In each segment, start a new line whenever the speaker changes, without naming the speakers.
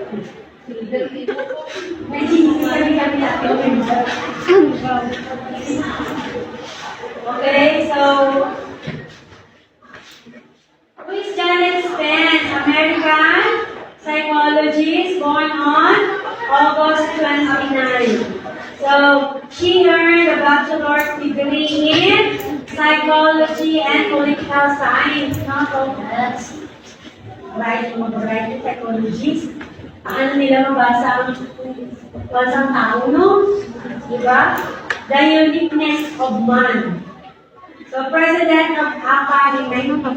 Okay, so who is Janet Spence? American psychologist, born on August 29. So she earned a bachelor's degree in psychology and political science. No, so that's variety psychologists. Ano nila mabasa ang tao, no? Diba? The uniqueness of man. So, President of APA,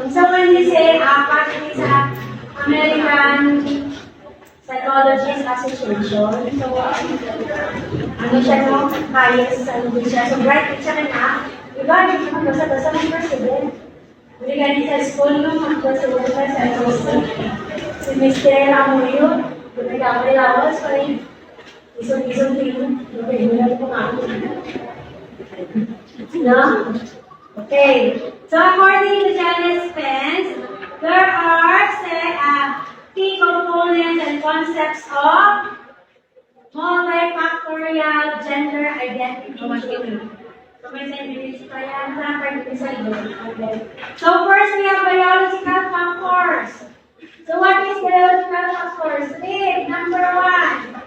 so when you say APA, it is an American Psychologist Association. So, ano siya, no? Highest, ano din siya. So, bright siya na. Diba? Hindi mo basa-basa ng president. Hindi ganit sa school, no? Mag-president sa school. Si Mr. Amoyo, nag-away-lawas pa rin. Isong-isong tingin. Nag-inulan po nga. No? Okay. So according to Janet Spence, there are key components and concepts of multifactorial gender identification. So may sentences pa yan. Okay. So first we have biological factors. So what is biological factors? Read number 1.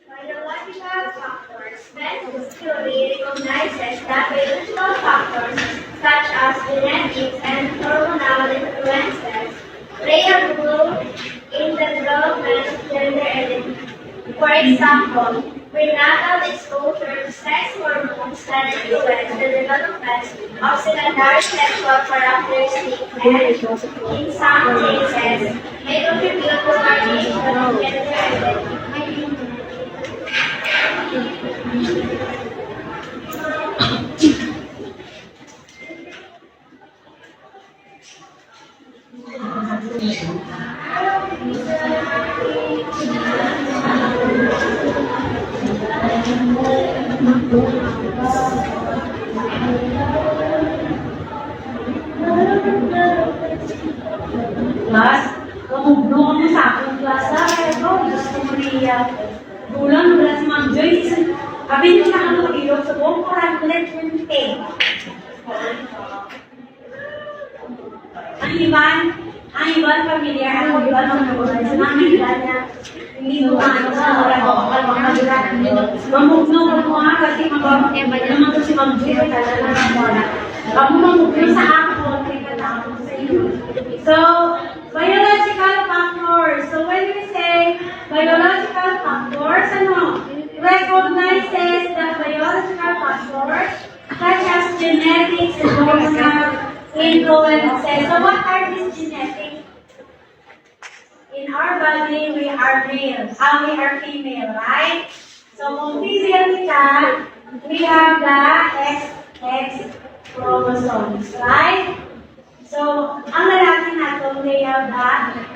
Biological factors. Spence theory recognizes that biological factors such as genetics and hormonal influences play a role in the development of gender identity. For example, prenatal exposure to sex hormones can influence the development of secondary sexual characteristics and, in some cases, may contribute to variation of gender identity. Class, kamugno mo sa akong klasa, ito, gusto mo niya. Bulan, wala si Ma'am Joyce. Sabi niyo na ano, ilo sa buong 420. Ang iban familiar, ako iban ang nagulan. Sa mga ilan niya, hindi mo ano sa mga mamugno ko mo ha, kasi naman ko si Ma'am Joyce, ako mamugno sa ako, sa iyo. So, biological factors. So when we say biological factors, ano? Recognizes that biological factors such as genetics and hormonal influences. So what are these genetics? In our body, we are male. We are female, right? So kung female ka, we have the XX chromosomes, right? So, ang lalaki natin, they have the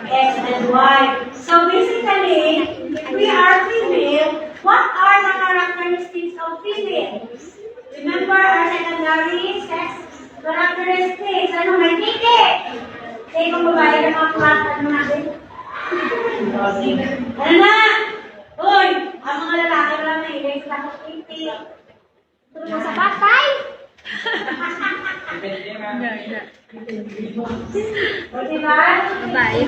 X and Y. So, basically, we are female. What are the characteristics of female? Remember our secondary sex characteristics. Ano, may titi. Kasi kung babae na mga platan mo natin. Ano na? Uy, ang mga lalaki lang na ilay sa titi. Ito sa patay. O diba? Bye.